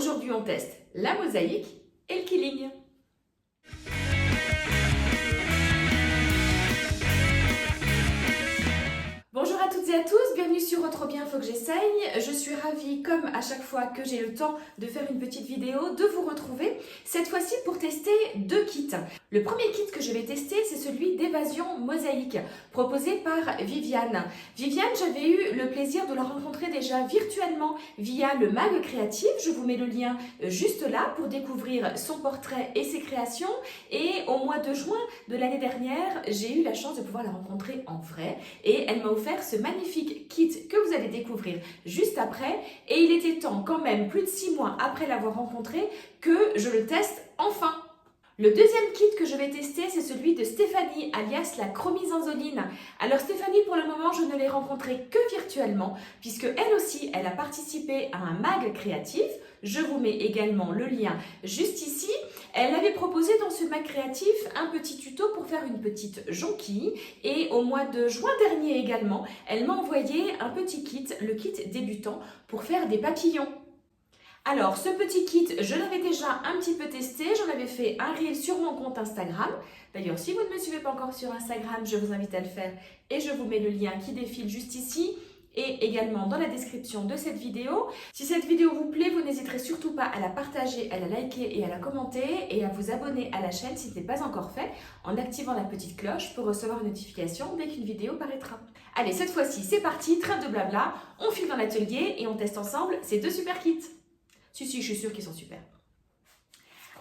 Aujourd'hui, on teste la mosaïque et le quilling. Bonjour à toutes et à tous, bienvenue sur Trop bien, faut que j'essaye. Je suis ravie, comme à chaque fois que j'ai le temps de faire une petite vidéo, de vous retrouver. Cette fois-ci pour tester deux kits. Le premier kit que je vais tester, c'est celui d'évasion mosaïque, proposé par Viviane. Viviane, j'avais eu le plaisir de la rencontrer déjà virtuellement via le Mag Créatif. Je vous mets le lien juste là pour découvrir son portrait et ses créations. Et au mois de juin de l'année dernière, j'ai eu la chance de pouvoir la rencontrer en vrai. Et elle m'a offert ce magnifique kit que vous allez découvrir juste après. Et il était temps quand même, plus de 6 mois après l'avoir rencontré, que je le teste enfin. Le deuxième kit que je vais tester, c'est celui de Stéphanie, alias la chromisanzoline. Alors Stéphanie, pour le moment, je ne l'ai rencontrée que virtuellement, puisque elle aussi, elle a participé à un mag créatif. Je vous mets également le lien juste ici. Elle avait proposé dans ce mag créatif un petit tuto pour faire une petite jonquille. Et au mois de juin dernier également, elle m'a envoyé un petit kit, le kit débutant, pour faire des papillons. Alors, ce petit kit, je l'avais déjà un petit peu testé, j'en avais fait un reel sur mon compte Instagram. D'ailleurs, si vous ne me suivez pas encore sur Instagram, je vous invite à le faire et je vous mets le lien qui défile juste ici et également dans la description de cette vidéo. Si cette vidéo vous plaît, vous n'hésiterez surtout pas à la partager, à la liker et à la commenter et à vous abonner à la chaîne si ce n'est pas encore fait en activant la petite cloche pour recevoir une notification dès qu'une vidéo paraîtra. Allez, cette fois-ci, c'est parti, trêve de blabla, on file dans l'atelier et on teste ensemble ces deux super kits. Si, je suis sûre qu'ils sont super.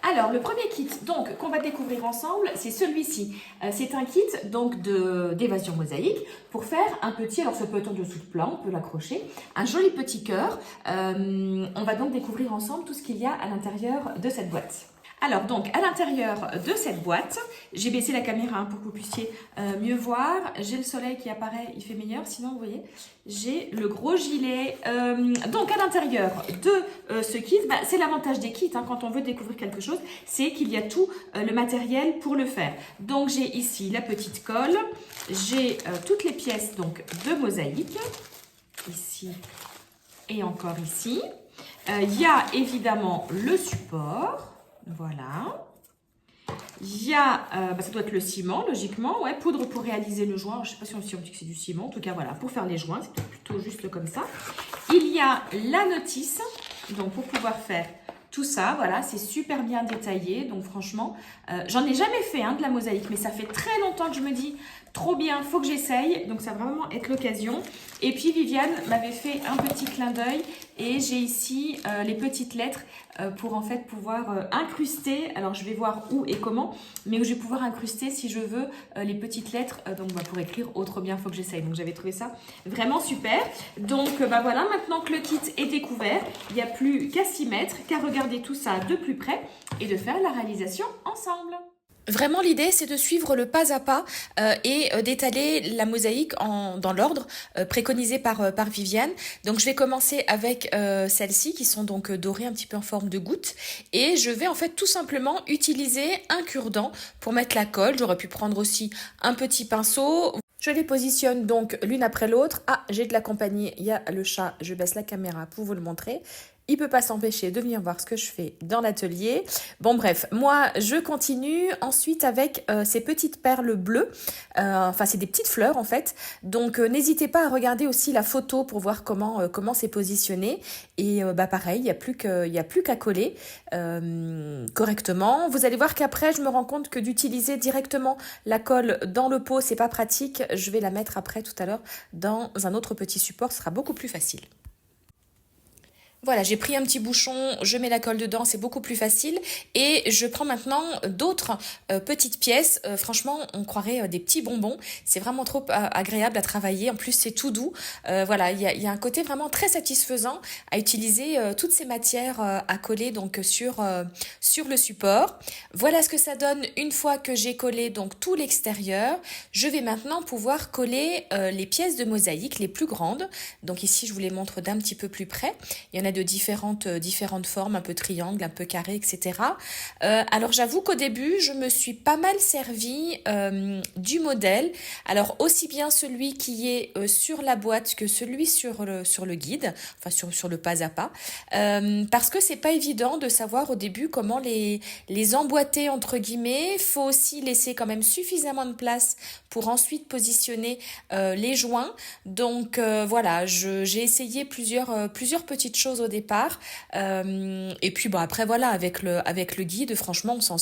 Alors, le premier kit donc qu'on va découvrir ensemble, c'est celui-ci. C'est un kit donc d'évasion mosaïque pour faire un petit, alors ça peut être en dessous de plat, on peut l'accrocher, un joli petit cœur. On va donc découvrir ensemble tout ce qu'il y a à l'intérieur de cette boîte. Alors donc à l'intérieur de cette boîte, j'ai baissé la caméra pour que vous puissiez mieux voir. J'ai le soleil qui apparaît, il fait meilleur, sinon vous voyez, j'ai le gros gilet. Donc à l'intérieur de ce kit, c'est l'avantage des kits quand on veut découvrir quelque chose, c'est qu'il y a tout le matériel pour le faire. Donc j'ai ici la petite colle, j'ai toutes les pièces donc de mosaïque, ici et encore ici. Il y a évidemment le support. Voilà. Il y a, ça doit être le ciment, logiquement. Ouais, poudre pour réaliser le joint. Je ne sais pas si on dit que c'est du ciment. En tout cas, voilà, pour faire les joints. C'est plutôt juste comme ça. Il y a la notice, donc pour pouvoir faire tout ça. Voilà, c'est super bien détaillé. Donc franchement, j'en ai jamais fait de la mosaïque, mais ça fait très longtemps que je me dis, trop bien, faut que j'essaye. Donc ça va vraiment être l'occasion. Et puis Viviane m'avait fait un petit clin d'œil et j'ai ici les petites lettres pour en fait pouvoir incruster, alors je vais voir où et comment, mais où je vais pouvoir incruster si je veux les petites lettres, donc pour écrire autre bien, faut que j'essaye. Donc j'avais trouvé ça vraiment super. Donc voilà, maintenant que le kit est découvert, il n'y a plus qu'à s'y mettre, qu'à regarder tout ça de plus près et de faire la réalisation ensemble. Vraiment, l'idée, c'est de suivre le pas à pas et d'étaler la mosaïque dans l'ordre préconisé par Viviane. Donc, je vais commencer avec celles-ci qui sont donc dorées un petit peu en forme de gouttes. Et je vais en fait tout simplement utiliser un cure-dent pour mettre la colle. J'aurais pu prendre aussi un petit pinceau. Je les positionne donc l'une après l'autre. Ah, j'ai de la compagnie, il y a le chat. Je baisse la caméra pour vous le montrer. Il ne peut pas s'empêcher de venir voir ce que je fais dans l'atelier. Bon bref, moi je continue ensuite avec ces petites perles bleues. Enfin c'est des petites fleurs en fait. Donc n'hésitez pas à regarder aussi la photo pour voir comment c'est positionné. Et pareil, il n'y a plus qu'à coller correctement. Vous allez voir qu'après je me rends compte que d'utiliser directement la colle dans le pot, c'est pas pratique. Je vais la mettre après tout à l'heure dans un autre petit support, ce sera beaucoup plus facile. Voilà, j'ai pris un petit bouchon, je mets la colle dedans, c'est beaucoup plus facile. Et je prends maintenant d'autres petites pièces. Franchement, on croirait des petits bonbons. C'est vraiment trop agréable à travailler. En plus, c'est tout doux. Voilà, il y a un côté vraiment très satisfaisant à utiliser toutes ces matières à coller donc sur le support. Voilà ce que ça donne une fois que j'ai collé donc tout l'extérieur. Je vais maintenant pouvoir coller les pièces de mosaïque les plus grandes. Donc ici, je vous les montre d'un petit peu plus près. Il y en a a de différentes formes, un peu triangle, un peu carré, etc. Alors j'avoue qu'au début, je me suis pas mal servi du modèle. Alors aussi bien celui qui est sur la boîte que celui sur le guide, enfin sur le pas à pas, parce que c'est pas évident de savoir au début comment les emboîter entre guillemets. Faut aussi laisser quand même suffisamment de place pour ensuite positionner les joints. Donc voilà, j'ai essayé plusieurs petites choses au départ. Et puis bon après voilà, avec le guide, franchement on s'en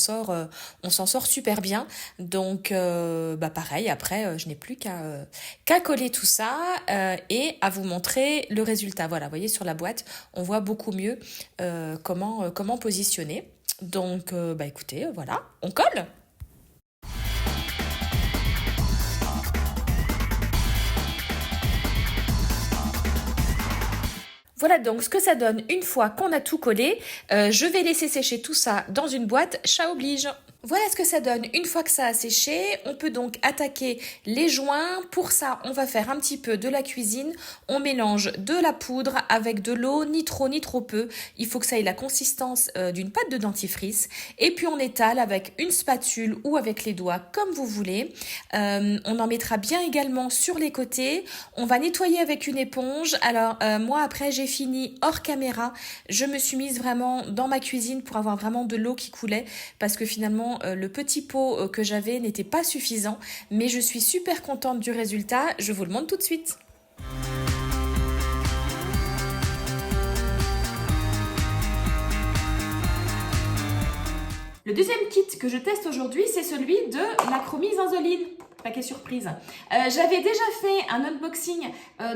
sort super bien. Donc bah pareil, après je n'ai plus qu'à coller tout ça et à vous montrer le résultat. Voilà, vous voyez sur la boîte, on voit beaucoup mieux comment positionner. Donc bah écoutez, voilà, on colle. Voilà donc ce que ça donne une fois qu'on a tout collé. Je vais laisser sécher tout ça dans une boîte, chat oblige. Voilà ce que ça donne une fois que ça a séché. On peut donc attaquer les joints. Pour ça, on va faire un petit peu de la cuisine. On mélange de la poudre avec de l'eau, ni trop ni trop peu. Il faut que ça ait la consistance d'une pâte de dentifrice. Et puis on étale avec une spatule ou avec les doigts comme vous voulez. On en mettra bien également sur les côtés. On va nettoyer avec une éponge. Alors moi après j'ai fini hors caméra. Je me suis mise vraiment dans ma cuisine pour avoir vraiment de l'eau qui coulait parce que finalement le petit pot que j'avais n'était pas suffisant, mais je suis super contente du résultat, je vous le montre tout de suite. Le deuxième kit que je teste aujourd'hui, c'est celui de la Chromie Zinzoline. Paquet surprise. J'avais déjà fait un unboxing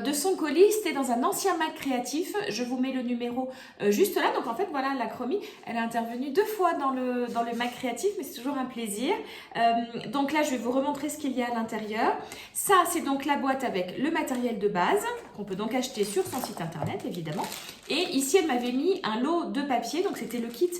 de son colis, c'était dans un ancien Mac créatif. Je vous mets le numéro juste là. Donc en fait voilà, la Chromie, elle est intervenue 2 fois dans le Mac créatif, mais c'est toujours un plaisir. Donc là, je vais vous remontrer ce qu'il y a à l'intérieur. Ça, c'est donc la boîte avec le matériel de base qu'on peut donc acheter sur son site internet évidemment. Et ici, elle m'avait mis un lot de papier, donc c'était le kit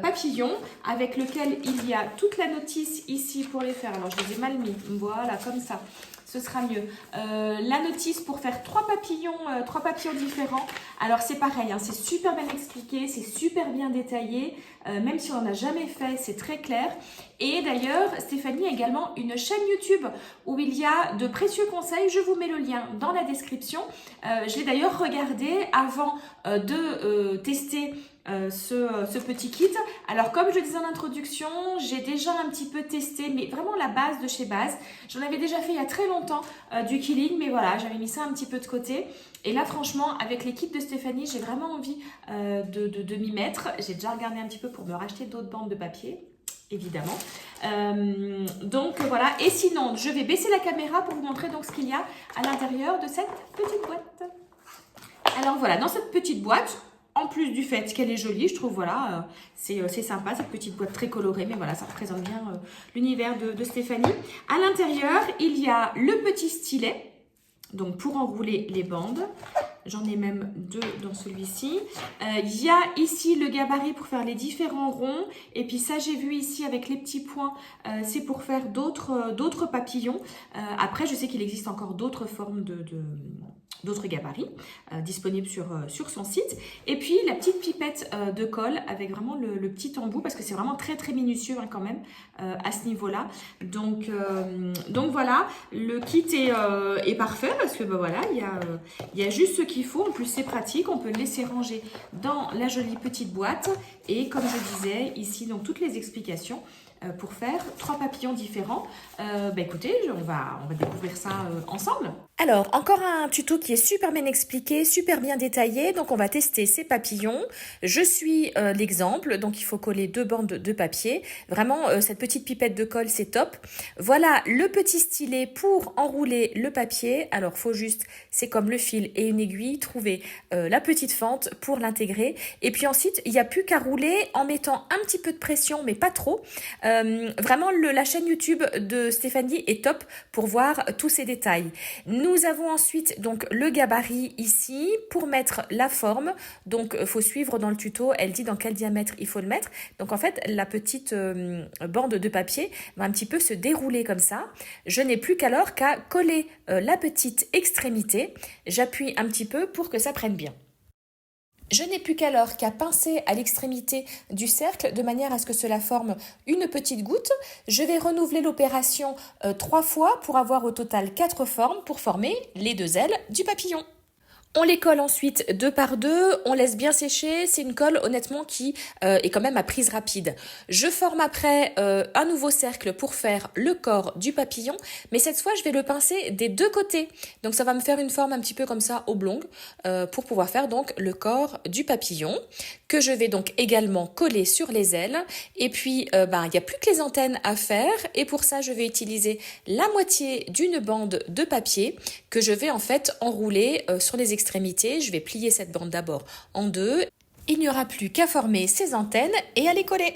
papillon avec lequel il y a toute la notice ici pour les faire. Alors je les ai mal mis. Voilà, comme ça, ce sera mieux. La notice pour faire 3 papillons différents. Alors c'est pareil, hein, c'est super bien expliqué, c'est super bien détaillé. Même si on n'en a jamais fait, c'est très clair. Et d'ailleurs, Stéphanie a également une chaîne YouTube où il y a de précieux conseils. Je vous mets le lien dans la description. Je l'ai d'ailleurs regardé avant de tester ce petit kit. Alors comme je le disais en introduction, j'ai déjà un petit peu testé, mais vraiment la base de chez base. J'en avais déjà fait il y a très longtemps du Killing, mais voilà, j'avais mis ça un petit peu de côté. Et là franchement, avec les kits de Stéphanie, j'ai vraiment envie de m'y mettre. J'ai déjà regardé un petit peu pour me racheter d'autres bandes de papier, évidemment. Donc voilà, et sinon, je vais baisser la caméra pour vous montrer donc ce qu'il y a à l'intérieur de cette petite boîte. Alors voilà, dans cette petite boîte, en plus du fait qu'elle est jolie, je trouve, voilà, c'est sympa, cette petite boîte très colorée, mais voilà, ça représente bien l'univers de Stéphanie. À l'intérieur, il y a le petit stylet, donc pour enrouler les bandes. J'en ai même 2 dans celui-ci. Il y a ici le gabarit pour faire les différents ronds. Et puis ça, j'ai vu ici avec les petits points, c'est pour faire d'autres papillons. Après, je sais qu'il existe encore d'autres formes d'autres gabarits disponibles sur son site. Et puis la petite pipette de colle avec vraiment le petit embout parce que c'est vraiment très très minutieux hein, quand même à ce niveau-là. Donc voilà, le kit est parfait parce que bah, voilà, il y a juste ce qu'il faut. En plus c'est pratique, on peut le laisser ranger dans la jolie petite boîte. Et comme je disais ici, donc toutes les explications pour faire 3 papillons différents. Bah écoutez, on va découvrir ça ensemble. Alors, encore un tuto qui est super bien expliqué, super bien détaillé. Donc, on va tester ces papillons. Je suis l'exemple. Donc, il faut coller 2 bandes de papier. Vraiment, cette petite pipette de colle, c'est top. Voilà le petit stylet pour enrouler le papier. Alors, faut juste, c'est comme le fil et une aiguille, trouver la petite fente pour l'intégrer. Et puis ensuite, il n'y a plus qu'à rouler en mettant un petit peu de pression, mais pas trop. Vraiment, la chaîne YouTube de Stéphanie est top pour voir tous ces détails. Nous avons ensuite donc le gabarit ici pour mettre la forme. Donc, il faut suivre dans le tuto. Elle dit dans quel diamètre il faut le mettre. Donc, en fait, la petite bande de papier va un petit peu se dérouler comme ça. Je n'ai plus qu'alors qu'à coller la petite extrémité. J'appuie un petit peu pour que ça prenne bien. Je n'ai plus qu'alors qu'à pincer à l'extrémité du cercle de manière à ce que cela forme une petite goutte. Je vais renouveler l'opération 3 fois pour avoir au total 4 formes pour former les 2 ailes du papillon. On les colle ensuite 2 par 2, on laisse bien sécher, c'est une colle honnêtement qui est quand même à prise rapide. Je forme après un nouveau cercle pour faire le corps du papillon, mais cette fois je vais le pincer des 2 côtés. Donc ça va me faire une forme un petit peu comme ça oblongue pour pouvoir faire donc le corps du papillon que je vais donc également coller sur les ailes. Et puis il n'y a plus que les antennes à faire et pour ça je vais utiliser la moitié d'une bande de papier que je vais en fait enrouler sur les extrémités. Je vais plier cette bande d'abord en 2. Il n'y aura plus qu'à former ces antennes et à les coller.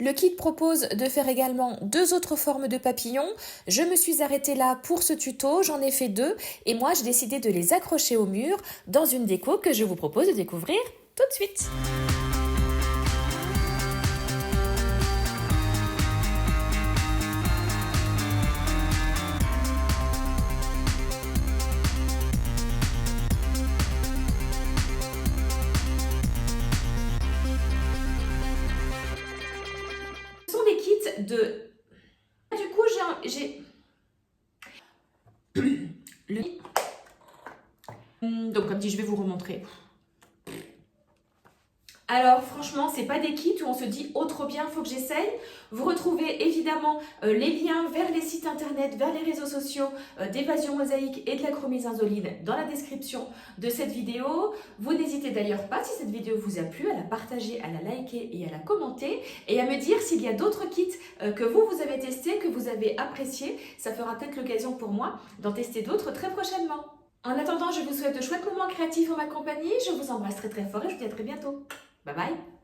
Le kit propose de faire également 2 autres formes de papillons. Je me suis arrêtée là pour ce tuto, j'en ai fait 2 et moi j'ai décidé de les accrocher au mur dans une déco que je vous propose de découvrir tout de suite. De... Du coup, j'ai... Donc, comme dit, je vais vous remontrer. Alors franchement, c'est pas des kits où on se dit « Oh trop bien, faut que j'essaye ». Vous retrouvez évidemment les liens vers les sites internet, vers les réseaux sociaux d'Évasion Mosaïque et de la Chromisensoline dans la description de cette vidéo. Vous n'hésitez d'ailleurs pas, si cette vidéo vous a plu, à la partager, à la liker et à la commenter et à me dire s'il y a d'autres kits que vous avez testés, que vous avez appréciés. Ça fera peut-être l'occasion pour moi d'en tester d'autres très prochainement. En attendant, je vous souhaite de chouettes moments créatifs en ma compagnie. Je vous embrasse très très fort et je vous dis à très bientôt. Bye bye.